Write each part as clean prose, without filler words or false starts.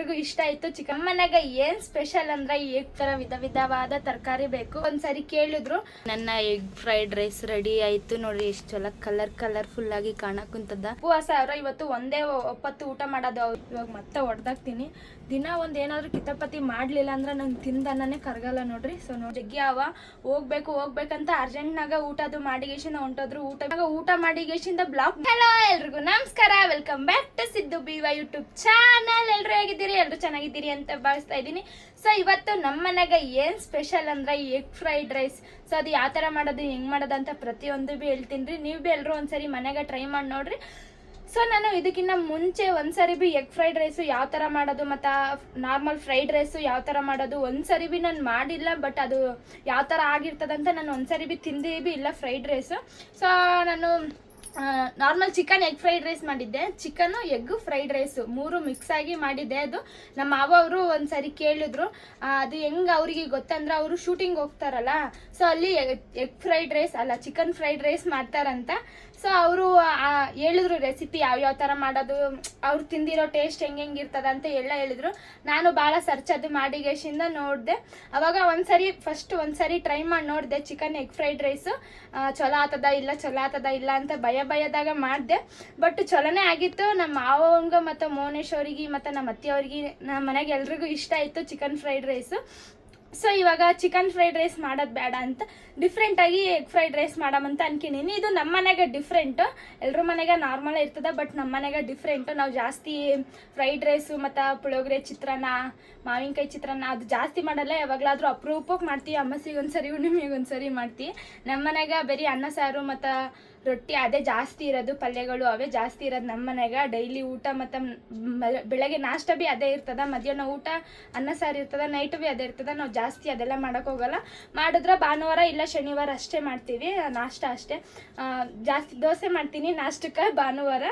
ಎಲ್ರಿಗೂ ಇಷ್ಟ ಆಯ್ತು. ಚಿಕನ್ ಮನೆಗೆ ಏನ್ ಸ್ಪೆಷಲ್ ಅಂದ್ರೆ ಎಗ್ ತರ ವಿಧ ವಿಧವಾದ ತರಕಾರಿ ಬೇಕು. ಒಂದ್ಸರಿ ಕೇಳಿದ್ರು. ನನ್ನ ಎಗ್ ಫ್ರೈಡ್ ರೈಸ್ ರೆಡಿ ಆಯ್ತು ನೋಡ್ರಿ. ಎಷ್ಟು ಚಲೋ ಕಲರ್ಫುಲ್ ಆಗಿ ಕಾಣಕುಂತದ. ಉಪವಾಸ ಅವ್ರ ಇವತ್ತು ಒಂದೇ ಒಪ್ಪತ್ತು ಊಟ ಮಾಡೋದು. ಇವಾಗ ಮತ್ತೆ ಹೊಡೆದಾಕ್ತೀನಿ. ದಿನ ಒಂದ್ ಏನಾದ್ರು ಕಿತಾಪತಿ ಮಾಡ್ಲಿಲ್ಲ ಅಂದ್ರೆ ನಂಗೆ ತಿಂದನೇ ಕರ್ಗಲ್ಲ ನೋಡ್ರಿ. ಸೊ ಜಗ್ಗಿ ಅವ ಹೋಗ್ಬೇಕಂತ ಅರ್ಜೆಂಟ್ನಾಗ ಊಟದು ಮಾಡಿಗೇಶಿಂದ ಹೊಂಟೋದ್ರು. ಊಟ ಮಾಡಿಗೇಶಿಂದ ಬ್ಲಾಕ್. ಹಲೋ ಎಲ್ರಿಗೂ ನಮಸ್ಕಾರ, welcome back to Siddu BY YouTube channel. ಎಲ್ರು ಹೇಗಿದ್ದೀರಿ? ಎಲ್ರು ಚೆನ್ನಾಗಿದ್ದೀರಿ ಅಂತ ಭಾವಿಸ್ತಾ ಇದ್ದೀನಿ. ಸೊ ಇವತ್ತು ನಮ್ಮ ಮನೆಗೆ ಏನ್ ಸ್ಪೆಷಲ್ ಅಂದ್ರೆ ಎಗ್ ಫ್ರೈಡ್ ರೈಸ್. ಸೊ ಅದು ಯಾವ ತರ ಮಾಡೋದು, ಹೆಂಗ್ ಮಾಡೋದು ಅಂತ ಪ್ರತಿಯೊಂದು ಬಿ ಹೇಳ್ತೀನಿ. ನೀವು ಬಿ ಎಲ್ರು ಒಂದ್ಸರಿ ಮನೆಗೆ ಟ್ರೈ ಮಾಡಿ ನೋಡ್ರಿ. ಸೊ ನಾನು ಇದಕ್ಕಿಂತ ಮುಂಚೆ ಒಂದ್ಸರಿ ಬಿ ಎಗ್ ಫ್ರೈಡ್ ರೈಸು ಯಾವ ಥರ ಮಾಡೋದು ಮತ್ತು ನಾರ್ಮಲ್ ಫ್ರೈಡ್ ರೈಸು ಯಾವ ಥರ ಮಾಡೋದು ಒಂದ್ಸರಿ ಬಿ ನಾನು ಮಾಡಿಲ್ಲ. ಬಟ್ ಅದು ಯಾವ ಥರ ಆಗಿರ್ತದಂತ ನಾನು ಒಂದ್ಸರಿ ಬಿ ತಿಂದಿ ಬಿ ಇಲ್ಲ ಫ್ರೈಡ್ ರೈಸು. ಸೊ ನಾನು normal chicken egg fried rice ಮಾಡಿದ್ದೆ, ಚಿಕನ್ನು ಎಗ್ ಫ್ರೈಡ್ ರೈಸು ಮೂರು ಮಿಕ್ಸ್ ಆಗಿ ಮಾಡಿದ್ದೆ. ಅದು ನಮ್ಮ ಮಾವ ಅವರು ಒಂದ್ಸರಿ ಕೇಳಿದ್ರು. ಅದು ಹೆಂಗೆ ಅವರಿಗೆ ಗೊತ್ತಂದ್ರೆ ಅವರು ಶೂಟಿಂಗ್ ಹೋಗ್ತಾರಲ್ಲ, ಸೊ ಅಲ್ಲಿ ಎಗ್ ಫ್ರೈಡ್ ರೈಸ್ ಅಲ್ಲ ಚಿಕನ್ ಫ್ರೈಡ್ ರೈಸ್ ಮಾಡ್ತಾರಂತ. ಸೊ ಅವರು ಹೇಳಿದ್ರು ರೆಸಿಪಿ ಯಾವ ಥರ ಮಾಡೋದು, ಅವ್ರು ತಿಂದಿರೋ ಟೇಸ್ಟ್ ಹೆಂಗಿರ್ತದ ಅಂತ ಎಲ್ಲ ಹೇಳಿದ್ರು. ನಾನು ಭಾಳ ಸರ್ಚ್ ಅದು ಮಾಡಿಗೇಶಿಂದ ನೋಡಿದೆ. ಅವಾಗ ಫಸ್ಟ್ ಒಂದ್ಸರಿ ಟ್ರೈ ಮಾಡಿ ನೋಡಿದೆ ಚಿಕನ್ ಎಗ್ ಫ್ರೈಡ್ ರೈಸು. ಚಲೋ ಆತದ ಇಲ್ಲ ಅಂತ ಭಯದಾಗ ಮಾಡಿದೆ. ಬಟ್ ಚಲೋನೇ ಆಗಿತ್ತು. ನಮ್ಮ ಮಾವಂಗ ಮತ್ತು ಮೋನೇಶ್ ಅವ್ರಿಗೆ ಮತ್ತು ನಮ್ಮ ಅತ್ತೆಯವ್ರಿಗೆ, ನಮ್ಮ ಮನೆಗೆ ಎಲ್ರಿಗೂ ಇಷ್ಟ ಆಯಿತು ಚಿಕನ್ ಫ್ರೈಡ್ ರೈಸು. ಸೊ ಇವಾಗ ಚಿಕನ್ ಫ್ರೈಡ್ ರೈಸ್ ಮಾಡೋದು ಬೇಡ ಅಂತ ಡಿಫ್ರೆಂಟಾಗಿ ಎಗ್ ಫ್ರೈಡ್ ರೈಸ್ ಮಾಡಮಂತ ಅನ್ಕೊಂಡಿನಿ. ಇದು ನಮ್ಮ ಮನೆಗೆ ಡಿಫ್ರೆಂಟು. ಎಲ್ರ ಮನೆಗೆ ನಾರ್ಮಲ್ ಇರ್ತದೆ, ಬಟ್ ನಮ್ಮ ಮನೆಗೆ ಡಿಫ್ರೆಂಟು. ನಾವು ಜಾಸ್ತಿ ಫ್ರೈಡ್ ರೈಸು ಮತ್ತು ಪುಳಿಯೋಗರೆ, ಚಿತ್ರಾನ್ನ, ಮಾವಿನಕಾಯಿ ಚಿತ್ರಾನ್ನ ಅದು ಜಾಸ್ತಿ ಮಾಡಲ್ಲ. ಯಾವಾಗಲಾದರೂ ಅಪರೂಪಕ್ಕೆ ಮಾಡ್ತೀವಿ. ಅಮಾಸಿಗೊಂದ್ಸರಿ, ಹುಣ್ಣಿಮೆಗೊಂದ್ಸರಿ ಮಾಡ್ತೀವಿ. ನಮ್ಮ ಮನೆಗೆ ಬರೀ ಅನ್ನ ಸಾರು ಮತ್ತು ರೊಟ್ಟಿ ಅದೇ ಜಾಸ್ತಿ ಇರೋದು, ಪಲ್ಯಗಳು ಅವೇ ಜಾಸ್ತಿ ಇರೋದು ನಮ್ಮ ಮನೆಗೆ. ಡೈಲಿ ಊಟ ಮತ್ತು ಬೆಳಗ್ಗೆ ನಾಷ್ಟ ಬಿ ಅದೇ ಇರ್ತದ, ಮಧ್ಯಾಹ್ನ ಊಟ ಅನ್ನ ಸಾರು ಇರ್ತದ, ನೈಟ್ ಬಿ ಅದೇ ಇರ್ತದ. ನಾವು ಜಾಸ್ತಿ ಅದೆಲ್ಲ ಮಾಡೋಕ್ಕೋಗಲ್ಲ. ಮಾಡಿದ್ರೆ ಭಾನುವಾರ ಇಲ್ಲ ಶನಿವಾರ ಅಷ್ಟೇ ಮಾಡ್ತೀವಿ ನಾಷ್ಟ ಅಷ್ಟೇ. ಜಾಸ್ತಿ ದೋಸೆ ಮಾಡ್ತೀನಿ ನಾಷ್ಟಕ್ಕೆ ಭಾನುವಾರ.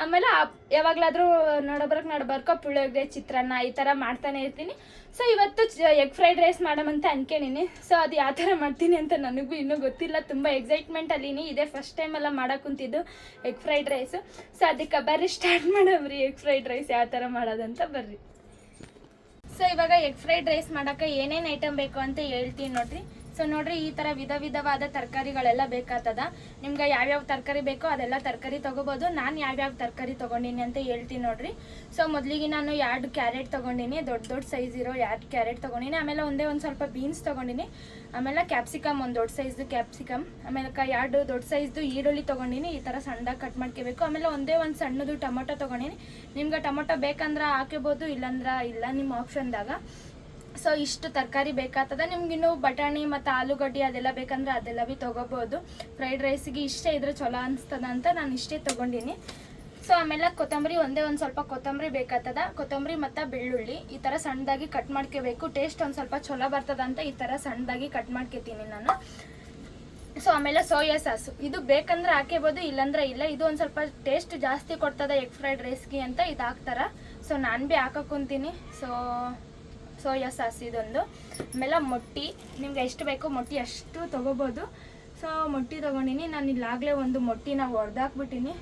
ಆಮೇಲೆ ಯಾವಾಗಲಾದರೂ ನಡಬರ್ಕೋ ಪುಳಿಯೋಗರೆ, ಚಿತ್ರಾನ್ನ ಈ ಥರ ಮಾಡ್ತಾನೆ ಇರ್ತೀನಿ. ಸೊ ಇವತ್ತು ಎಗ್ ಫ್ರೈಡ್ ರೈಸ್ ಮಾಡಮಂತ ಅನ್ಕೊಂಡಿನಿ. ಸೊ ಅದು ಯಾವ ಥರ ಮಾಡ್ತೀನಿ ಅಂತ ನನಗೂ ಇನ್ನೂ ಗೊತ್ತಿಲ್ಲ. ತುಂಬ ಎಕ್ಸೈಟ್ಮೆಂಟಲ್ಲಿನಿ. ಇದೇ ಫಸ್ಟ್ ಟೈಮ್ ಎಲ್ಲ ಮಾಡಕ್ಕೆ ಕುಂತಿದ್ದು ಎಗ್ ಫ್ರೈಡ್ ರೈಸು. ಸೊ ಅದಕ್ಕೆ ಬರ್ರಿ ಸ್ಟಾರ್ಟ್ ಮಾಡಮ್ರಿ ಎಗ್ ಫ್ರೈಡ್ ರೈಸ್ ಯಾವ ಥರ ಮಾಡೋದಂತ ಬರ್ರಿ. ಸೊ ಇವಾಗ ಎಗ್ ಫ್ರೈಡ್ ರೈಸ್ ಮಾಡೋಕ್ಕೆ ಏನೇನು ಐಟಮ್ ಬೇಕು ಅಂತ ಹೇಳ್ತೀನಿ ನೋಡ್ರಿ. ಸೊ ನೋಡ್ರಿ, ಈ ಥರ ವಿಧವಾದ ತರಕಾರಿಗಳೆಲ್ಲ ಬೇಕಾಗ್ತದ. ನಿಮ್ಗೆ ಯಾವ್ಯಾವ ತರಕಾರಿ ಬೇಕೋ ಅದೆಲ್ಲ ತರಕಾರಿ ತೊಗೋಬೋದು. ನಾನು ಯಾವ್ಯಾವ ತರಕಾರಿ ತೊಗೊಂಡಿನಿ ಅಂತ ಹೇಳ್ತೀನಿ ನೋಡ್ರಿ. ಸೊ ಮೊದಲಿಗೆ ನಾನು 2 ಕ್ಯಾರೆಟ್ ತೊಗೊಂಡಿನಿ, ದೊಡ್ಡ ಸೈಜ್ ಇರೋ 2 ಕ್ಯಾರೆಟ್ ತೊಗೊಂಡಿನಿ. ಆಮೇಲೆ ಒಂದು ಸ್ವಲ್ಪ ಬೀನ್ಸ್ ತೊಗೊಂಡಿನಿ. ಆಮೇಲೆ ಕ್ಯಾಪ್ಸಿಕಮ್, ಒಂದು ದೊಡ್ಡ ಸೈಜ್ದು ಕ್ಯಾಪ್ಸಿಕಮ್. ಆಮೇಲೆ 2 ದೊಡ್ಡ ಸೈಜ್ದು ಈರುಳ್ಳಿ ತೊಗೊಂಡಿನಿ. ಈ ಥರ ಸಣ್ಣದಾಗಿ ಕಟ್ ಮಾಡ್ಕೋಬೇಕು. ಆಮೇಲೆ ಒಂದು ಸಣ್ಣದು ಟೊಮೊಟೊ ತೊಗೊಂಡಿನಿ. ನಿಮ್ಗೆ ಟೊಮೊಟೊ ಬೇಕಂದ್ರೆ ಹಾಕೋಬೋದು, ಇಲ್ಲಾಂದ್ರೆ ಇಲ್ಲ, ನಿಮ್ಮ ಆಪ್ಷನ್ದಾಗ. ಸೊ ಇಷ್ಟು ತರಕಾರಿ ಬೇಕಾಗ್ತದ. ನಿಮ್ಗಿನ್ನು ಬಟಾಣಿ ಮತ್ತು ಆಲೂಗಡ್ಡೆ ಅದೆಲ್ಲ ಬೇಕಂದ್ರೆ ಅದೆಲ್ಲ ಭೀ ತೊಗೋಬೋದು. ಫ್ರೈಡ್ ರೈಸಿಗೆ ಇಷ್ಟೇ ಇದ್ರೆ ಚಲೋ ಅನಿಸ್ತದ ಅಂತ ನಾನು ಇಷ್ಟೇ ತೊಗೊಂಡಿನಿ. ಸೊ ಆಮೇಲೆ ಕೊತ್ತಂಬರಿ, ಒಂದು ಸ್ವಲ್ಪ ಕೊತ್ತಂಬರಿ ಬೇಕಾಗ್ತದ. ಕೊತ್ತಂಬರಿ ಮತ್ತು ಬೆಳ್ಳುಳ್ಳಿ ಈ ಥರ ಸಣ್ಣದಾಗಿ ಕಟ್ ಮಾಡ್ಕೋಬೇಕು. ಟೇಸ್ಟ್ ಒಂದು ಸ್ವಲ್ಪ ಚಲೋ ಬರ್ತದ ಅಂತ ಈ ಥರ ಸಣ್ಣದಾಗಿ ಕಟ್ ಮಾಡ್ಕೊತೀನಿ ನಾನು. ಸೊ ಆಮೇಲೆ ಸೋಯಾ ಸಾಸು ಇದು ಬೇಕಂದ್ರೆ ಹಾಕೇಬೋದು, ಇಲ್ಲಾಂದ್ರೆ ಇಲ್ಲ. ಇದು ಒಂದು ಸ್ವಲ್ಪ ಟೇಸ್ಟ್ ಜಾಸ್ತಿ ಕೊಡ್ತದ ಎಗ್ ಫ್ರೈಡ್ ರೈಸ್ಗೆ ಅಂತ ಇದು ಹಾಕ್ತಾರ. ಸೊ ನಾನು ಭೀ ಹಾಕೋಕ್ಕೊಂತೀನಿ. ಸೋಯಾ ಸಾಸ್ ಇದೊಂದು. ಆಮೇಲೆ ಮೊಟ್ಟಿ, ನಿಮ್ಗೆ ಎಷ್ಟು ಬೇಕೋ ಮೊಟ್ಟಿ ಅಷ್ಟು ತೊಗೋಬೋದು. ಸೊ ಮೊಟ್ಟಿ ತೊಗೊಂಡಿನಿ. ನಾನು ಇಲ್ಲಾಗಲೇ ಒಂದು ಮೊಟ್ಟಿನ ಹೊಡೆದಾಕ್ಬಿಟ್ಟಿನಿ.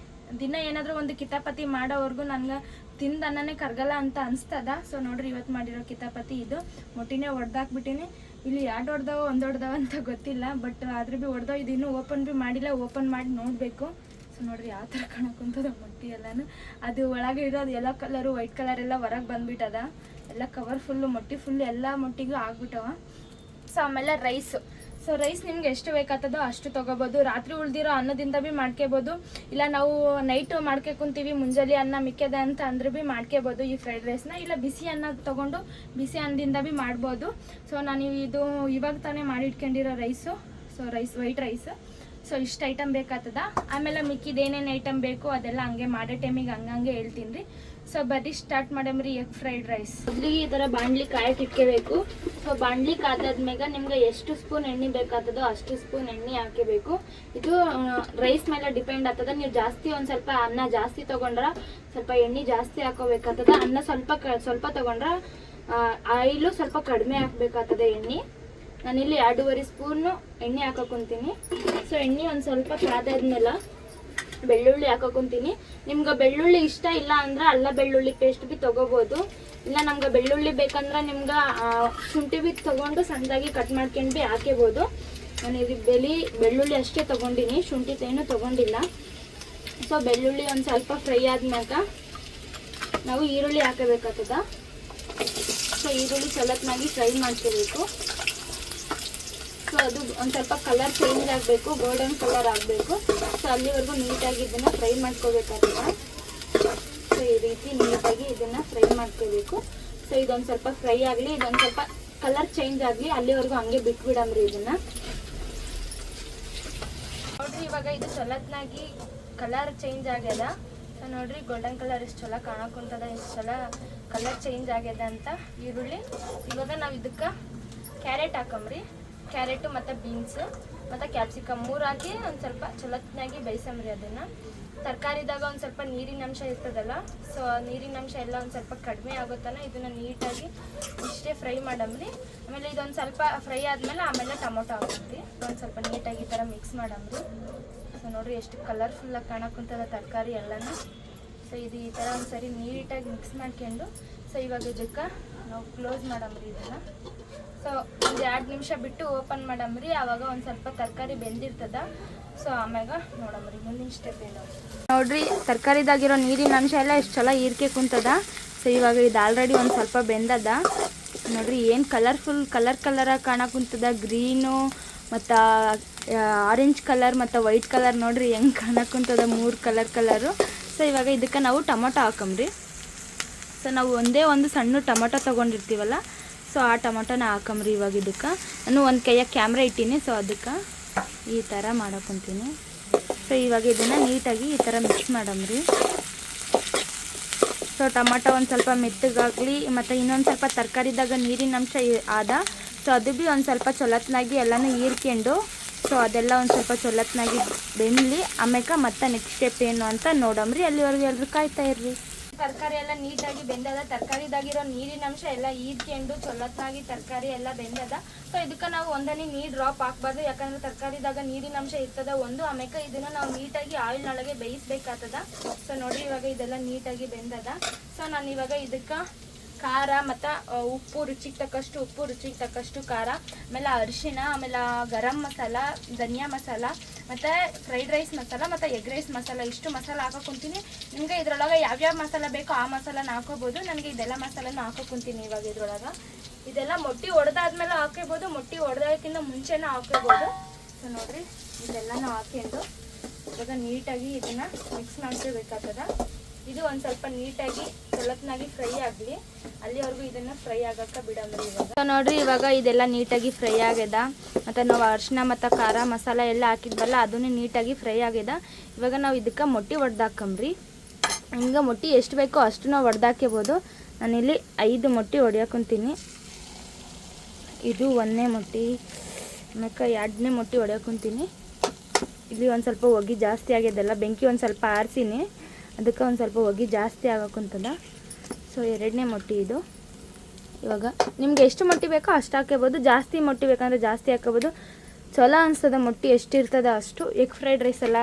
ದಿನ ಏನಾದರೂ ಒಂದು ಕಿತಾಪತಿ ಮಾಡೋವರೆಗೂ ನನಗೆ ತಿಂದನ್ನೇ ಕರ್ಗಲ್ಲ ಅಂತ ಅನಿಸ್ತದ. ಸೊ ನೋಡ್ರಿ, ಇವತ್ತು ಮಾಡಿರೋ ಕಿತಾಪತಿ ಇದು ಮೊಟ್ಟಿನೇ ಹೊಡೆದಾಕ್ಬಿಟ್ಟಿನಿ. ಇಲ್ಲಿ 2 ಹೊಡೆದವ 1 ಹೊಡೆದವ ಅಂತ ಗೊತ್ತಿಲ್ಲ, ಬಟ್ ಆದ್ರೂ ಭೀ ಹೊಡೆದವ. ಇದು ಇನ್ನೂ ಓಪನ್ ಭೀ ಮಾಡಿಲ್ಲ, ಓಪನ್ ಮಾಡಿ ನೋಡಬೇಕು. ಸೊ ನೋಡ್ರಿ ಯಾವ ಥರ ಕಾಣಕ್ಕಂತದ ಮೊಟ್ಟಿ ಎಲ್ಲನೂ. ಅದು ಒಳಗೆ ಇರೋದು ಯೆಲ್ಲೋ ಕಲರು, ವೈಟ್ ಕಲರ್ ಎಲ್ಲ ಹೊರಗೆ ಬಂದ್ಬಿಟ್ಟದ. ಎಲ್ಲ ಕವರ್ ಫುಲ್ಲು ಮೊಟ್ಟಿ ಫುಲ್ಲು ಎಲ್ಲ ಮೊಟ್ಟಿಗೂ ಆಗ್ಬಿಟ್ಟವ. ಸೊ ಆಮೇಲೆ ರೈಸು. ಸೊ ರೈಸ್ ನಿಮ್ಗೆ ಎಷ್ಟು ಬೇಕಾಗ್ತದೋ ಅಷ್ಟು ತೊಗೋಬೋದು. ರಾತ್ರಿ ಉಳಿದಿರೋ ಅನ್ನದಿಂದ ಭೀ ಮಾಡ್ಕೋಬೋದು, ಇಲ್ಲ ನಾವು ನೈಟು ಮಾಡ್ಕೊಂತೀವಿ ಮುಂಜಾನೆ ಅನ್ನ ಮಿಕ್ಕದೆ ಅಂತ ಅಂದ್ರೆ ಭೀ ಮಾಡ್ಕೋಬೋದು ಈ ಫ್ರೈಡ್ ರೈಸ್ನ. ಇಲ್ಲ ಬಿಸಿ ಅನ್ನ ತೊಗೊಂಡು ಬಿಸಿ ಅನ್ನದಿಂದ ಭೀ ಮಾಡ್ಬೋದು. ಸೊ ನಾನು ಇದು ಇವಾಗ ತಾನೇ ಮಾಡಿಟ್ಕೊಂಡಿರೋ rice. So white rice. So ಇಷ್ಟು ಐಟಮ್ ಬೇಕಾಗ್ತದ. ಆಮೇಲೆ ಮಿಕ್ಕಿದ ಏನೇನು ಐಟಮ್ ಬೇಕು ಅದೆಲ್ಲ ಹಂಗೆ ಮಾಡೋ ಟೈಮಿಗೆ ಹಂಗೆ ಹೇಳ್ತೀನಿ ರೀ. ಸೊ ಬರ್ರಿ ಸ್ಟಾರ್ಟ್ ಮಾಡಮ್ರಿ ಎಗ್ ಫ್ರೈಡ್ ರೈಸ್. ಮೊದಲಿಗೆ ಈ ಥರ ಬಾಣಲಿ ಕಾಯಕ್ಕೆ ಇಟ್ಕೋಬೇಕು. ಸೊ ಬಾಣಲಿ ಕಾದಾದ್ಮೇಲೆ ನಿಮ್ಗೆ ಎಷ್ಟು ಸ್ಪೂನ್ ಎಣ್ಣೆ ಬೇಕಾಗ್ತದೋ ಅಷ್ಟು ಸ್ಪೂನ್ ಎಣ್ಣೆ ಹಾಕಬೇಕು. ಇದು ರೈಸ್ ಮೇಲೆ ಡಿಪೆಂಡ್ ಆಗ್ತದ. ನೀವು ಜಾಸ್ತಿ ಒಂದು ಸ್ವಲ್ಪ ಅನ್ನ ಜಾಸ್ತಿ ತೊಗೊಂಡ್ರೆ ಸ್ವಲ್ಪ ಎಣ್ಣೆ ಜಾಸ್ತಿ ಹಾಕೋಬೇಕಾಗ್ತದ. ಅನ್ನ ಸ್ವಲ್ಪ ತೊಗೊಂಡ್ರೆ ಆಯಿಲು ಸ್ವಲ್ಪ ಕಡಿಮೆ ಹಾಕ್ಬೇಕಾಗ್ತದೆ ಎಣ್ಣೆ. ನಾನಿಲ್ಲಿ 2.5 ಸ್ಪೂನು ಎಣ್ಣೆ ಹಾಕೋಕೊಂತೀನಿ. ಸೊ ಎಣ್ಣೆ ಒಂದು ಸ್ವಲ್ಪ ಕಾದಾದ್ಮೇಲೆ ಬೆಳ್ಳುಳ್ಳಿ ಹಾಕೋಕೊಂತೀನಿ. ನಿಮ್ಗೆ ಬೆಳ್ಳುಳ್ಳಿ ಇಷ್ಟ ಇಲ್ಲ ಅಂದ್ರೆ ಅಲ್ಲ ಬೆಳ್ಳುಳ್ಳಿ ಪೇಸ್ಟ್ ಬಿ ತೊಗೋಬೋದು. ಇಲ್ಲ ನಮ್ಗೆ ಬೆಳ್ಳುಳ್ಳಿ ಬೇಕಂದ್ರೆ ನಿಮ್ಗೆ ಶುಂಠಿ ಬಿ ತೊಗೊಂಡು ಸಣ್ಣದಾಗಿ ಕಟ್ ಮಾಡ್ಕೊಂಡು ಬಿ ಹಾಕೇಬೋದು. ನಾನು ಇದು ಬೆಳ್ಳುಳ್ಳಿ ಅಷ್ಟೇ ತೊಗೊಂಡಿನಿ, ಶುಂಠಿ ಏನು ತೊಗೊಂಡಿಲ್ಲ. ಸೊ ಬೆಳ್ಳುಳ್ಳಿ ಒಂದು ಸ್ವಲ್ಪ ಫ್ರೈ ಆದ್ಮ್ಯಾಗ ನಾವು ಈರುಳ್ಳಿ ಹಾಕಬೇಕಾಗ್ತದ. ಸೊ ಈರುಳ್ಳಿ ಚಲತ್ನಾಗಿ ಫ್ರೈ ಮಾಡ್ಕೋಬೇಕು. ಸೊ ಅದು ಒಂದು ಸ್ವಲ್ಪ ಕಲರ್ ಚೇಂಜ್ ಆಗಬೇಕು, ಗೋಲ್ಡನ್ ಕಲರ್ ಆಗಬೇಕು. ಸೊ ಅಲ್ಲಿವರೆಗೂ ನೀಟಾಗಿ ಇದನ್ನು ಫ್ರೈ ಮಾಡ್ಕೋಬೇಕಾಗ್ತದೆ. ಸೊ ಈ ರೀತಿ ನೀಟಾಗಿ ಇದನ್ನು ಫ್ರೈ ಮಾಡ್ಕೋಬೇಕು. ಸೊ ಇದೊಂದು ಸ್ವಲ್ಪ ಫ್ರೈ ಆಗಲಿ, ಇದೊಂದು ಸ್ವಲ್ಪ ಕಲರ್ ಚೇಂಜ್ ಆಗಲಿ, ಅಲ್ಲಿವರೆಗೂ ಹಂಗೆ ಬಿಟ್ಬಿಡಮ್ರಿ ಇದನ್ನು. ನೋಡ್ರಿ ಇವಾಗ ಇದು ಚಲತ್ನಾಗಿ ಕಲರ್ ಚೇಂಜ್ ಆಗ್ಯದ. ಸೊ ನೋಡ್ರಿ ಗೋಲ್ಡನ್ ಕಲರ್ ಎಷ್ಟು ಚಲೋ ಕಾಣಕ್ಕುಂತದ, ಎಷ್ಟು ಚಲೋ ಕಲರ್ ಚೇಂಜ್ ಆಗ್ಯದ ಅಂತ ಈರುಳ್ಳಿ. ಇವಾಗ ನಾವು ಇದಕ್ಕೆ ಕ್ಯಾರೆಟ್ ಹಾಕಮ್ರಿ. ಕ್ಯಾರೆಟು ಮತ್ತು ಬೀನ್ಸು ಮತ್ತು ಕ್ಯಾಪ್ಸಿಕಮ್ 3 ಹಾಕಿ ಒಂದು ಸ್ವಲ್ಪ ಚಲತ್ನಾಗಿ ಬೇಯಿಸಮ್ರಿ. ಅದನ್ನು ತರಕಾರಿದಾಗ ಒಂದು ಸ್ವಲ್ಪ ನೀರಿನ ಅಂಶ ಇರ್ತದಲ್ಲ, ಸೊ ನೀರಿನ ಅಂಶ ಎಲ್ಲ ಒಂದು ಸ್ವಲ್ಪ ಕಡಿಮೆ ಆಗುತ್ತಾನ ಇದನ್ನು ನೀಟಾಗಿ ಇಷ್ಟೇ ಫ್ರೈ ಮಾಡಮ್ರಿ. ಆಮೇಲೆ ಇದೊಂದು ಸ್ವಲ್ಪ ಫ್ರೈ ಆದಮೇಲೆ ಆಮೇಲೆ ಟೊಮೊಟೊ ಹಾಕಮ್ರಿ. ಒಂದು ಸ್ವಲ್ಪ ನೀಟಾಗಿ ಈ ಥರ ಮಿಕ್ಸ್ ಮಾಡಮ್ರಿ. ಸೊ ನೋಡಿರಿ ಎಷ್ಟು ಕಲರ್ಫುಲ್ಲಾಗಿ ಕಾಣಕ್ಕುಂತದ ತರಕಾರಿ ಎಲ್ಲನೂ. ಸೊ ಇದು ಈ ಥರ ಒಂದು ಸರಿ ನೀಟಾಗಿ ಮಿಕ್ಸ್ ಮಾಡ್ಕೊಂಡು ಸೊ ಇವಾಗ ಇದಕ್ಕೆ ನಾವು ಕ್ಲೋಸ್ ಮಾಡಮ್ರಿ ಇದನ್ನು. ಸೊ ಒಂದು 2 ನಿಮಿಷ ಬಿಟ್ಟು ಓಪನ್ ಮಾಡಮ್ರಿ. ಆವಾಗ ಒಂದು ಸ್ವಲ್ಪ ತರಕಾರಿ ಬೆಂದಿರ್ತದ. ಸೊ ಆಮ್ಯಾಗ ನೋಡಮ್ರಿ ಮುಂದಿನ ಸ್ಟೆಪ್ ಏನು ನೋಡ್ರಿ. ತರಕಾರಿದಾಗಿರೋ ನೀರಿನ ಅಂಶ ಎಲ್ಲ ಎಷ್ಟು ಚಲೋ ಹೀರ್ಕೆ ಕುಂತದ. ಸೊ ಇವಾಗ ಇದು ಆಲ್ರೆಡಿ ಒಂದು ಸ್ವಲ್ಪ ಬೆಂದದ ನೋಡ್ರಿ. ಏನು ಕಲರಾಗಿ ಕಾಣಕ್ಕುಂತದ. ಗ್ರೀನು ಮತ್ತು ಆರೆಂಜ್ ಕಲರ್ ಮತ್ತು ವೈಟ್ ಕಲರ್ ನೋಡ್ರಿ ಹೆಂಗೆ ಕಾಣಕ್ಕುಂತದ, 3 ಕಲರು. ಸೊ ಇವಾಗ ಇದಕ್ಕೆ ನಾವು ಟೊಮೊಟೊ ಹಾಕಮ್ರಿ. ಸೊ ನಾವು ಒಂದೇ ಒಂದು ಸಣ್ಣ ಟೊಮೊಟೊ ತೊಗೊಂಡಿರ್ತೀವಲ್ಲ, ಸೊ ಆ ಟೊಮೊಟೊನ ಹಾಕಮ್ರಿ. ಇವಾಗ ಇದಕ್ಕೆ ನಾನು ಒಂದು ಕೈಯಾಗ ಕ್ಯಾಮ್ರಾ ಇಟ್ಟೀನಿ, ಸೊ ಅದಕ್ಕೆ ಈ ಥರ ಮಾಡಕೊಂತೀನಿ. ಸೊ ಇವಾಗ ಇದನ್ನು ನೀಟಾಗಿ ಈ ಥರ ಮಿಕ್ಸ್ ಮಾಡಮ್ರಿ. ಸೊ ಟೊಮೊಟೊ ಒಂದು ಸ್ವಲ್ಪ ಮೆತ್ತಗಾಗಲಿ, ಮತ್ತು ಇನ್ನೊಂದು ಸ್ವಲ್ಪ ತರಕಾರಿದಾಗ ನೀರಿನ ಅಂಶ ಆದ. ಸೊ ಅದು ಭೀ ಒಂದು ಸ್ವಲ್ಪ ಚೊಲತ್ನಾಗಿ ಎಲ್ಲನೂ ಹೀರ್ಕೊಂಡು ಸೊ ಅದೆಲ್ಲ ಒಂದು ಸ್ವಲ್ಪ ಚೊಲತ್ನಾಗಿ ಬೆಂದಲಿ. ಆಮ್ಯಾಕ ಮತ್ತೆ ನೆಕ್ಸ್ಟ್ ಸ್ಟೆಪ್ ಏನು ಅಂತ ನೋಡಮ್ರಿ. ಅಲ್ಲಿವರೆಗೂ ಎಲ್ಲರೂ ಕಾಯ್ತಾ ಇರ್ರಿ. ತರಕಾರಿ ಎಲ್ಲ ನೀಟಾಗಿ ಬೆಂದದ. ತರಕಾರಿದಾಗಿರೋ ನೀರಿನ ಅಂಶ ಎಲ್ಲ ಹೀರ್ಕೊಂಡು ಚೊಲತ್ನಾಗಿ ತರಕಾರಿ ಎಲ್ಲ ಬೆಂದದ. ಸೊ ಇದಕ್ಕೆ ನಾವು ಒಂದನೇ ನೀರು ಡ್ರಾಪ್ ಹಾಕ್ಬಾರ್ದು, ಯಾಕಂದ್ರೆ ತರಕಾರಿದಾಗ ನೀರಿನ ಅಂಶ ಇರ್ತದ ಒಂದು. ಆಮ್ಯಾಕ ಇದನ್ನು ನಾವು ನೀಟಾಗಿ ಆಯಿಲ್ನೊಳಗೆ ಬೇಯಿಸ್ಬೇಕಾಗ್ತದ. ಸೊ ನೋಡ್ರಿ ಇವಾಗ ಇದೆಲ್ಲ ನೀಟಾಗಿ ಬೆಂದದ. ಸೊ ನಾನು ಇವಾಗ ಇದಕ್ಕೆ ಖಾರ ಮತ್ತು ಉಪ್ಪು ರುಚಿಗೆ ತಕ್ಕಷ್ಟು ಖಾರ, ಆಮೇಲೆ ಅರಿಶಿಣ, ಆಮೇಲೆ ಗರಂ ಮಸಾಲ, ಧನಿಯಾ ಮಸಾಲ ಮತ್ತು ಫ್ರೈಡ್ ರೈಸ್ ಮಸಾಲ ಮತ್ತು ಎಗ್ ರೈಸ್ ಮಸಾಲ ಇಷ್ಟು ಮಸಾಲ ಹಾಕೋಕೊಂತೀನಿ. ನಿಮಗೆ ಇದ್ರೊಳಗೆ ಯಾವ್ಯಾವ ಮಸಾಲ ಬೇಕೋ ಆ ಮಸಾಲನ ಹಾಕೋಬೋದು. ನನಗೆ ಇದೆಲ್ಲ ಮಸಾಲನ ಹಾಕೋಕೊಂತೀನಿ. ಇವಾಗ ಇದ್ರೊಳಗೆ ಇದೆಲ್ಲ ಮೊಟ್ಟಿ ಹೊಡೆದಾದ್ಮೇಲೆ ಹಾಕೋಬೋದು, ಮೊಟ್ಟಿ ಹೊಡೆದಕ್ಕಿಂತ ಮುಂಚೆನೂ ಹಾಕೋಬೋದು. ಸೊ ನೋಡಿರಿ ಇದೆಲ್ಲನೂ ಹಾಕೊಂಡು ಇವಾಗ ನೀಟಾಗಿ ಇದನ್ನು ಮಿಕ್ಸ್ ಮಾಡ್ಕೋಬೇಕಾಗ್ತದ. ಇದು ಒಂದು ಸ್ವಲ್ಪ ನೀಟಾಗಿ ಚಲತ್ನಾಗಿ ಫ್ರೈ ಆಗಲಿ, ಅಲ್ಲಿವರೆಗೂ ಇದನ್ನು ಫ್ರೈ ಆಗಕ್ಕೆ ಬಿಡಮ್ರಿ. ಇವಾಗ ನೋಡ್ರಿ ಇವಾಗ ಇದೆಲ್ಲ ನೀಟಾಗಿ ಫ್ರೈ ಆಗ್ಯದ. ಮತ್ತು ನಾವು ಅರಿಶಿನ ಮತ್ತು ಖಾರ ಮಸಾಲ ಎಲ್ಲ ಹಾಕಿದ್ವಲ್ಲ ಅದನ್ನು ನೀಟಾಗಿ ಫ್ರೈ ಆಗ್ಯದ. ಇವಾಗ ನಾವು ಇದಕ್ಕೆ ಮೊಟ್ಟಿ ಹೊಡೆದಾಕಂಬ್ರಿ. ಹಿಂಗೆ ಮೊಟ್ಟಿ ಎಷ್ಟು ಬೇಕೋ ಅಷ್ಟು ನಾವು ಹೊಡೆದಾಕ್ಯಬೋದು. ನಾನಿಲ್ಲಿ 5 ಮೊಟ್ಟಿ ಹೊಡ್ಯಾಕೊಂತೀನಿ. ಇದು 1ನೇ ಮೊಟ್ಟಿ, ಆಮೇಲೆ 2ನೇ ಮೊಟ್ಟಿ ಹೊಡ್ಯಾಕೊಂತೀನಿ. ಇಲ್ಲಿ ಒಂದು ಸ್ವಲ್ಪ ಹೊಗೆ ಜಾಸ್ತಿ ಆಗ್ಯದಲ್ಲ, ಬೆಂಕಿ ಒಂದು ಸ್ವಲ್ಪ ಆರಿಸಿನಿ, ಅದಕ್ಕೆ ಒಂದು ಸ್ವಲ್ಪ ಹೊಗೆ ಜಾಸ್ತಿ ಆಗೋಕ್ಕಂತದ. ಸೊ 2ನೇ ಮೊಟ್ಟಿ ಇದು. ಇವಾಗ ನಿಮ್ಗೆ ಎಷ್ಟು ಮೊಟ್ಟಿ ಬೇಕೋ ಅಷ್ಟು ಹಾಕೋಬೋದು, ಜಾಸ್ತಿ ಮೊಟ್ಟಿ ಬೇಕಂದ್ರೆ ಜಾಸ್ತಿ ಹಾಕೋಬೋದು. ಚಲೋ ಅನಿಸ್ತದ ಮೊಟ್ಟಿ ಎಷ್ಟಿರ್ತದ ಅಷ್ಟು. ಎಗ್ ಫ್ರೈಡ್ ರೈಸ್ ಅಲ್ಲ,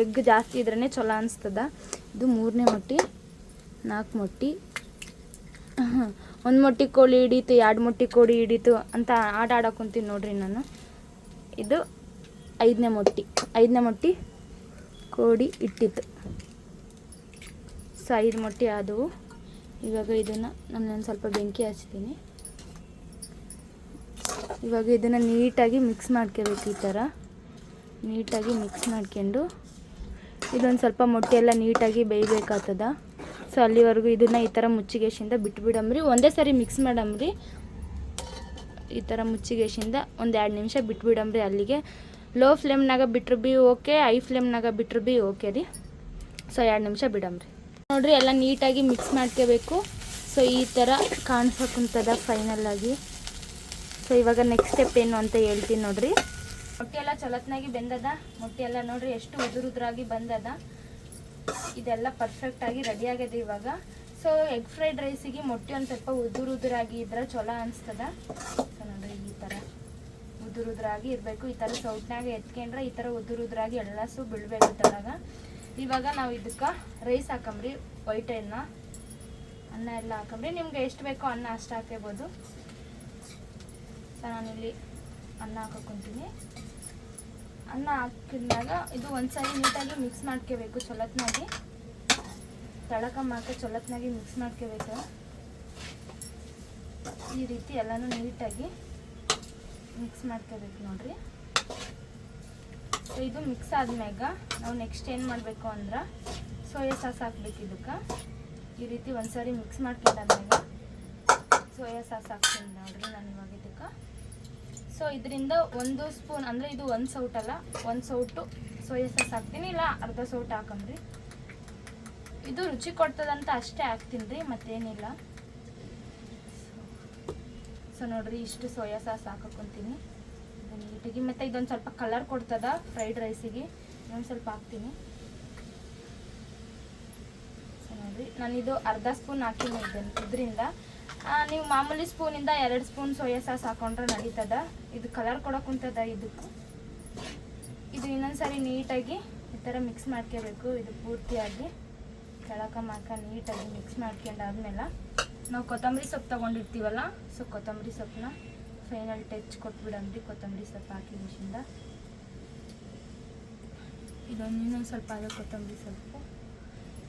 ಎಗ್ ಜಾಸ್ತಿ ಇದ್ರೇ ಚಲೋ ಅನಿಸ್ತದ. ಇದು 3ನೇ ಮೊಟ್ಟಿ, 4 ಮೊಟ್ಟಿ. 1 ಮೊಟ್ಟಿ ಕೋಳಿ ಹಿಡೀತು, 2 ಮೊಟ್ಟಿ ಕೋಳಿ ಹಿಡೀತು ಅಂತ ಆಡಾಡಕೊಂತೀನಿ ನೋಡ್ರಿ ನಾನು. ಇದು 5ನೇ ಮೊಟ್ಟಿ ಕೋಳಿ ಇಟ್ಟಿತ್ತು. ಸೊ 5 ಮೊಟ್ಟಿ ಆದವು. ಇವಾಗ ಇದನ್ನು ನಾನು ಸ್ವಲ್ಪ ಬೆಂಕಿ ಹಚ್ತೀನಿ. ಇವಾಗ ಇದನ್ನು ನೀಟಾಗಿ ಮಿಕ್ಸ್ ಮಾಡ್ಕೋಬೇಕು. ಈ ಥರ ನೀಟಾಗಿ ಮಿಕ್ಸ್ ಮಾಡ್ಕೊಂಡು ಇದೊಂದು ಸ್ವಲ್ಪ ಮೊಟ್ಟೆ ಎಲ್ಲ ನೀಟಾಗಿ ಬೇಯಬೇಕಾಗ್ತದ. ಸೊ ಅಲ್ಲಿವರೆಗೂ ಇದನ್ನು ಈ ಥರ ಮುಚ್ಚಿಗೆಶಿಂದ ಬಿಟ್ಬಿಡಮ್ರಿ. ಒಂದೇ ಸರಿ ಮಿಕ್ಸ್ ಮಾಡಮ್ರಿ. ಈ ಥರ ಮುಚ್ಚಿಗೆಶಿಂದ ಒಂದು 2 ನಿಮಿಷ ಬಿಟ್ಬಿಡಮ್ರಿ. ಅಲ್ಲಿಗೆ ಲೋ ಫ್ಲೇಮ್ನಾಗ ಬಿಟ್ರು ಭೀ ಓಕೆ, ಹೈ ಫ್ಲೇಮ್ನಾಗ ಬಿಟ್ರು ಭೀ ಓಕೆ ರೀ. ಸೊ 2 ನಿಮಿಷ ಬಿಡಮ್ರಿ. ನೋಡಿರಿ ಎಲ್ಲ ನೀಟಾಗಿ ಮಿಕ್ಸ್ ಮಾಡ್ಕೋಬೇಕು. ಸೊ ಈ ಥರ ಕಾಣಿಸೋಕ್ಕಂತದ ಫೈನಲ್ಲಾಗಿ. ಸೊ ಇವಾಗ ನೆಕ್ಸ್ಟ್ ಸ್ಟೆಪ್ ಏನು ಅಂತ ಹೇಳ್ತೀನಿ ನೋಡಿರಿ. ಮೊಟ್ಟೆ ಎಲ್ಲ ಚಲತ್ನಾಗಿ ಬೆಂದದ. ಮೊಟ್ಟೆ ಎಲ್ಲ ನೋಡಿರಿ ಎಷ್ಟು ಉದುರುದ್ರಾಗಿ ಬಂದದ. ಇದೆಲ್ಲ ಪರ್ಫೆಕ್ಟಾಗಿ ರೆಡಿ ಆಗ್ಯದ ಇವಾಗ. ಸೊ ಎಗ್ ಫ್ರೈಡ್ ರೈಸಿಗೆ ಮೊಟ್ಟೆ ಒಂದು ಸ್ವಲ್ಪ ಉದುರಾಗಿ ಇದ್ರೆ ಚಲೋ ಅನಿಸ್ತದ. ಸೊ ನೋಡಿರಿ ಈ ಥರ ಉದುರಾಗಿ ಇರಬೇಕು. ಈ ಥರ ಸೌಟ್ನಾಗ ಎತ್ಕೊಂಡ್ರೆ ಈ ಥರ ಉದುರಾಗಿ ಎಲ್ಲಸು ಬೀಳ್ಬೇಕು ತಳಗ. ಇವಾಗ ನಾವು ಇದಕ್ಕೆ ರೈಸ್ ಹಾಕಮ್ರಿ. ವೈಟ್ ಅನ್ನ ಅನ್ನ ಎಲ್ಲ ಹಾಕೊಂಡ್ರೆ ನಿಮ್ಗೆ ಎಷ್ಟು ಬೇಕೋ ಅನ್ನ ಅಷ್ಟು ಹಾಕ್ಕೋಬೋದು. ಸೊ ನಾನಿಲ್ಲಿ ಅನ್ನ ಹಾಕೋಕೊಂತೀನಿ. ಅನ್ನ ಹಾಕಿದಾಗ ಇದು ಒಂದ್ಸರಿ ನೀಟಾಗಿ ಮಿಕ್ಸ್ ಮಾಡ್ಕೋಬೇಕು. ಚೊಲತ್ನಾಗಿ ತಳಕಮ್ಮಾಕ ಚೊಲತ್ನಾಗಿ ಮಿಕ್ಸ್ ಮಾಡ್ಕೋಬೇಕು. ಈ ರೀತಿ ಎಲ್ಲನೂ ನೀಟಾಗಿ ಮಿಕ್ಸ್ ಮಾಡ್ಕೋಬೇಕು ನೋಡ್ರಿ. ಸೊ ಇದು ಮಿಕ್ಸ್ ಆದ್ಮ್ಯಾಗ ನಾವು ನೆಕ್ಸ್ಟ್ ಏನು ಮಾಡಬೇಕು ಅಂದ್ರೆ ಸೋಯಾ ಸಾಸ್ ಹಾಕ್ಬೇಕು. ಇದಕ್ಕೆ ಈ ರೀತಿ ಒಂದ್ಸರಿ ಮಿಕ್ಸ್ ಮಾಡ್ಕೊಂಡಾದ್ಮ್ಯಾಗ ಸೋಯಾ ಸಾಸ್ ಹಾಕ್ತೀನಿ ನೋಡ್ರಿ ನಾನು ಇವಾಗ ಇದಕ್ಕೆ. ಸೊ ಇದರಿಂದ 1 ಸ್ಪೂನ್ ಅಂದರೆ ಇದು 1 ಸೌಟಲ್ಲ, 1 ಸೌಟು ಸೋಯಾ ಸಾಸ್ ಹಾಕ್ತೀನಿ, ಇಲ್ಲ ಅರ್ಧ ಸೌಟ್ ಹಾಕಂಬ್ರಿ. ಇದು ರುಚಿ ಕೊಡ್ತದಂತ ಅಷ್ಟೇ ಹಾಕ್ತೀನಿ ರೀ, ಮತ್ತೇನಿಲ್ಲ. ಸೊ ನೋಡ್ರಿ ಇಷ್ಟು ಸೋಯಾ ಸಾಸ್ ಹಾಕೋಕೊಂತೀನಿ ನೀಟಾಗಿ. ಮತ್ತು ಇದೊಂದು ಸ್ವಲ್ಪ ಕಲರ್ ಕೊಡ್ತದ ಫ್ರೈಡ್ ರೈಸಿಗೆ, ಇನ್ನೊಂದು ಸ್ವಲ್ಪ ಹಾಕ್ತೀನಿ. ಸೊ ನೋಡ್ರಿ ನಾನಿದು ಅರ್ಧ ಸ್ಪೂನ್ ಹಾಕಿನಿ ಇದರಿಂದ. ನೀವು ಮಾಮೂಲಿ ಸ್ಪೂನಿಂದ 2 ಸ್ಪೂನ್ ಸೋಯಾ ಸಾಸ್ ಹಾಕೊಂಡ್ರೆ ನಡೀತದ. ಇದು ಕಲರ್ ಕೊಡೋಕುಂತದ ಇದಕ್ಕೆ. ಇದು ಇನ್ನೊಂದ್ಸರಿ ನೀಟಾಗಿ ಈ ಥರ ಮಿಕ್ಸ್ ಮಾಡ್ಕೋಬೇಕು. ಇದು ಪೂರ್ತಿಯಾಗಿ ಕೆಳಕಮ್ಮಾಕ ನೀಟಾಗಿ ಮಿಕ್ಸ್ ಮಾಡ್ಕೊಂಡಾದ್ಮೇಲೆ ನಾವು ಕೊತ್ತಂಬರಿ ಸೊಪ್ಪು ತೊಗೊಂಡಿರ್ತೀವಲ್ಲ, ಸೊ ಕೊತ್ತಂಬರಿ ಸೊಪ್ಪನ್ನ ಫೈನಲ್ ಟಚ್ ಕೊಟ್ಬಿಡಂದ್ರಿ. ಕೊತ್ತಂಬರಿ ಸೊಪ್ಪು ಹಾಕಿ ಮಿಷಿಂದ ಇದೊಂದು ಇನ್ನೊಂದು ಸ್ವಲ್ಪ ಆದ ಕೊತ್ತಂಬರಿ ಸೊಪ್ಪು.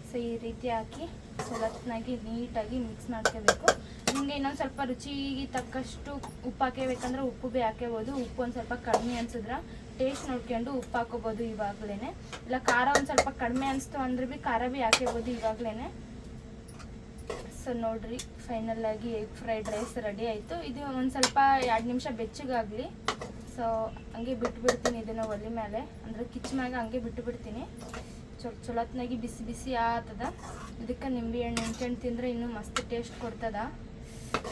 ಸೊ ಈ ರೀತಿ ಹಾಕಿ ಸ್ವಲ್ಪನಾಗಿ ನೀಟಾಗಿ ಮಿಕ್ಸ್ ಮಾಡ್ಕೋಬೇಕು. ನಿಮಗೆ ಇನ್ನೊಂದು ಸ್ವಲ್ಪ ರುಚಿಗೆ ತಕ್ಕಷ್ಟು ಉಪ್ಪು ಹಾಕಬೇಕಂದ್ರೆ ಉಪ್ಪು ಭೀ ಹಾಕೋಬೋದು. ಉಪ್ಪು ಒಂದು ಸ್ವಲ್ಪ ಕಡಿಮೆ ಅನ್ಸಿದ್ರೆ ಟೇಸ್ಟ್ ನೋಡ್ಕೊಂಡು ಉಪ್ಪು ಹಾಕೋಬೋದು ಇವಾಗಲೇ. ಇಲ್ಲ ಖಾರ ಒಂದು ಸ್ವಲ್ಪ ಕಡಿಮೆ ಅನಿಸ್ತು ಅಂದ್ರೆ ಭೀ ಖಾರ ಭೀ ಹಾಕೋಬೋದು ಇವಾಗಲೇ. ಸೊ ನೋಡ್ರಿ ಫೈನಲ್ ಆಗಿ ಎಗ್ ಫ್ರೈಡ್ ರೈಸ್ ರೆಡಿ ಆಯಿತು. ಇದು ಒಂದು ಸ್ವಲ್ಪ 2 ನಿಮಿಷ ಬೆಚ್ಚಗಾಗಲಿ. ಸೊ ಹಂಗೆ ಬಿಟ್ಬಿಡ್ತೀನಿ ಇದನ್ನು ಒಲೆ ಮೇಲೆ, ಅಂದರೆ ಕಿಚ್ ಮ್ಯಾಗ ಹಂಗೆ ಬಿಟ್ಟುಬಿಡ್ತೀನಿ. ಚೊಲತ್ನಾಗಿ ಬಿಸಿ ಬಿಸಿ ಆತದ. ಇದಕ್ಕೆ ನಿಂಬೆಹಣ್ಣು ಹಣ್ಣು ತಿಂದರೆ ಇನ್ನೂ ಮಸ್ತ್ ಟೇಸ್ಟ್ ಕೊಡ್ತದ.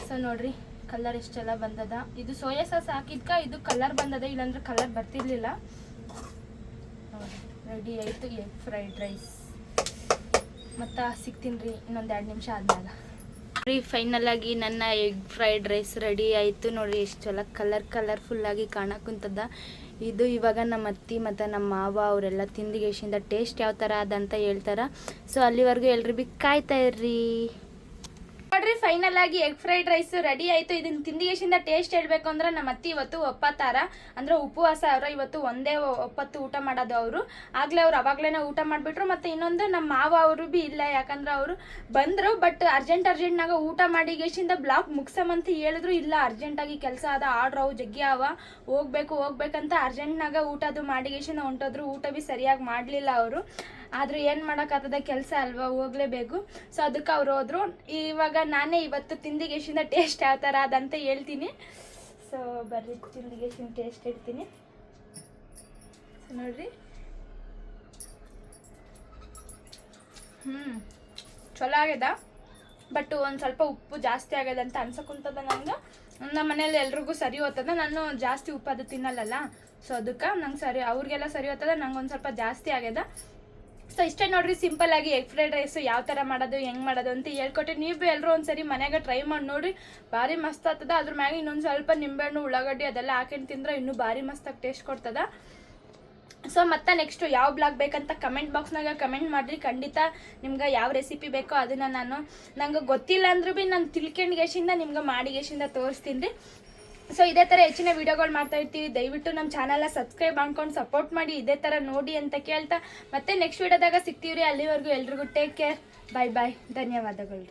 ಸೊ ನೋಡ್ರಿ ಕಲರ್ ಎಷ್ಟೆಲ್ಲ ಬಂದದ. ಇದು ಸೋಯಾ ಸಾಸ್ ಹಾಕಿದ್ಕ ಇದು ಕಲರ್ ಬಂದದ, ಇಲ್ಲಾಂದ್ರೆ ಕಲರ್ ಬರ್ತಿರ್ಲಿಲ್ಲ. ನೋಡಿ ರೆಡಿ ಆಯಿತು ಎಗ್ ಫ್ರೈಡ್ ರೈಸ್. ಮತ್ತು ಸಿಗ್ತೀನಿ ರೀ ಇನ್ನೊಂದು 2 ನಿಮಿಷ ಆದ್ಮೇಲೆ. ನೋಡಿ ಫೈನಲ್ ಆಗಿ ನನ್ನ ಎಗ್ ಫ್ರೈಡ್ ರೈಸ್ ರೆಡಿ ಆಯಿತು. ನೋಡಿರಿ ಎಷ್ಟು ಕಲರ್ಫುಲ್ಲಾಗಿ ಕಾಣಕ್ಕುಂತದ. ಇದು ಇವಾಗ ನಮ್ಮ ಅತ್ತಿ ಮತ್ತು ನಮ್ಮ ಮಾವ ಅವರೆಲ್ಲ ತಿಂದಿಗೆಶಿಂದ ಟೇಸ್ಟ್ ಯಾವ ಥರ ಅದಂತ ಹೇಳ್ತಾರೆ. ಸೊ ಅಲ್ಲಿವರೆಗೂ ಎಲ್ರು ಭೀ ಕಾಯ್ತಾ ಇರ್ರಿ. ನೋಡ್ರಿ ಫೈನಲ್ ಆಗಿ ಎಗ್ ಫ್ರೈಡ್ ರೈಸ್ ರೆಡಿ ಆಯಿತು. ಇದನ್ನ ತಿಂದಿಗೆಶಿಂದ ಟೇಸ್ಟ್ ಹೇಳ್ಬೇಕು ಅಂದ್ರೆ ನಮ್ಮ ಅತ್ತಿ ಇವತ್ತು ಒಪ್ಪತ್ತಾರ, ಅಂದರೆ ಉಪವಾಸ ಅವ್ರ. ಇವತ್ತು ಒಂದೇ ಒಪ್ಪತ್ತು ಊಟ ಮಾಡೋದು ಅವರು. ಆಗ್ಲೇ ಅವ್ರು ಅವಾಗ್ಲೇ ಊಟ ಮಾಡಿಬಿಟ್ರು. ಮತ್ತು ಇನ್ನೊಂದು ನಮ್ಮ ಮಾವ ಅವರು ಭೀ ಇಲ್ಲ, ಯಾಕಂದ್ರೆ ಅವರು ಬಂದರು ಬಟ್ ಅರ್ಜೆಂಟ್ನಾಗ ಊಟ ಮಾಡಿಗೆಶಿಂದ ಬ್ಲಾಗ್ ಮುಗ್ಸಮಂತ ಹೇಳಿದ್ರು. ಇಲ್ಲ ಅರ್ಜೆಂಟಾಗಿ ಕೆಲಸ ಅದ, ಆರ್ಡ್ರ್ ಅವು ಜಗ್ಗಿ ಅವ, ಹೋಗ್ಬೇಕಂತ ಅರ್ಜೆಂಟ್ನಾಗ ಊಟ ಅದು ಮಾಡಿಗೆಶಿಂದ ಹೊಂಟೋದ್ರು. ಊಟ ಭೀ ಸರಿಯಾಗಿ ಮಾಡಲಿಲ್ಲ ಅವರು. ಆದರೂ ಏನು ಮಾಡೋಕ್ಕಾಗ್ತದ, ಕೆಲಸ ಅಲ್ವಾ, ಹೋಗಲೇಬೇಕು. ಸೊ ಅದಕ್ಕೆ ಅವ್ರು ಹೋದ್ರು. ಇವಾಗ ನಾನೇ ಇವತ್ತು ತಿಂದಿಗೆಶಿಂದ ಟೇಸ್ಟ್ ಯಾವ ಥರ ಅದಂತ ಹೇಳ್ತೀನಿ. ಸೊ ಬರ್ರಿ ತಿಂದಿಗೆಶಿಂದ ಟೇಸ್ಟ್ ಹೇಳ್ತೀನಿ. ಸೊ ನೋಡ್ರಿ ಚಲೋ ಆಗ್ಯದ, ಬಟ್ ಒಂದು ಸ್ವಲ್ಪ ಉಪ್ಪು ಜಾಸ್ತಿ ಆಗ್ಯದ ಅಂತ ಅನ್ಸಕ್ಕುಂತದ ನಂಗೆ. ನಮ್ಮ ಮನೇಲಿ ಎಲ್ರಿಗೂ ಸರಿ ಹೋಗ್ತದ. ನಾನು ಜಾಸ್ತಿ ಉಪ್ಪು ಅದು ತಿನ್ನಲ್ಲಲ್ಲ, ಸೊ ಅದಕ್ಕೆ ನಂಗೆ ಸರಿ, ಅವ್ರಿಗೆಲ್ಲ ಸರಿ ಹೋಗ್ತದ, ನಂಗೆ ಒಂದು ಸ್ವಲ್ಪ ಜಾಸ್ತಿ ಆಗ್ಯದ. ಸೊ ಇಷ್ಟೇ ನೋಡ್ರಿ, ಸಿಂಪಲ್ ಆಗಿ ಎಗ್ ಫ್ರೈಡ್ ರೈಸ್ ಯಾವ ಥರ ಮಾಡೋದು, ಹೆಂಗೆ ಮಾಡೋದು ಅಂತ ಹೇಳ್ಕೊಟ್ಟೆ. ನೀವು ಭೀ ಎಲ್ಲರೂ ಒಂದ್ಸರಿ ಮನ್ಯಾಗ ಟ್ರೈ ಮಾಡಿ ನೋಡ್ರಿ, ಭಾರಿ ಮಸ್ತ್ ಆಗ್ತದ. ಅದ್ರ ಮ್ಯಾಗ ಇನ್ನೊಂದು ಸ್ವಲ್ಪ ನಿಂಬೆಹಣ್ಣು ಉಳ್ಳಾಗಡ್ಡಿ ಅದೆಲ್ಲ ಹಾಕೊಂಡು ತಿಂದ್ರೆ ಇನ್ನೂ ಭಾರಿ ಮಸ್ತಾಗಿ ಟೇಸ್ಟ್ ಕೊಡ್ತದ. ಸೊ ಮತ್ತೆ ನೆಕ್ಸ್ಟ್ ಯಾವ ಬ್ಲಾಗ್ ಬೇಕಂತ ಕಮೆಂಟ್ ಬಾಕ್ಸ್ನಾಗ ಕಮೆಂಟ್ ಮಾಡಿರಿ. ಖಂಡಿತ ನಿಮ್ಗೆ ಯಾವ ರೆಸಿಪಿ ಬೇಕೋ ಅದನ್ನು ನಂಗೆ ಗೊತ್ತಿಲ್ಲ ಅಂದ್ರೂ ಭೀ ನಾನು ತಿಳ್ಕೊಂಡ್ಗೆಶಿಂದ ನಿಮ್ಗೆ ಮಾಡಿಗೆಶಿಂದ ತೋರಿಸ್ತೀನಿ ರೀ. ಸೊ ಇದೇ ಥರ ಹೆಚ್ಚಿನ ವಿಡಿಯೋಗಳು ಮಾಡ್ತಾ ಇರ್ತೀವಿ. ದಯವಿಟ್ಟು ನಮ್ಮ ಚಾನಲ್ನ ಸಬ್ಸ್ಕ್ರೈಬ್ ಮಾಡ್ಕೊಂಡು ಸಪೋರ್ಟ್ ಮಾಡಿ, ಇದೇ ಥರ ನೋಡಿ ಅಂತ ಕೇಳ್ತಾ ಮತ್ತೆ ನೆಕ್ಸ್ಟ್ ವಿಡಿಯೋದಾಗ ಸಿಗ್ತೀವಿ ರೀ. ಅಲ್ಲಿವರೆಗೂ ಎಲ್ರಿಗೂ ಟೇಕ್ ಕೇರ್, ಬಾಯ್ ಬಾಯ್, ಧನ್ಯವಾದಗಳು.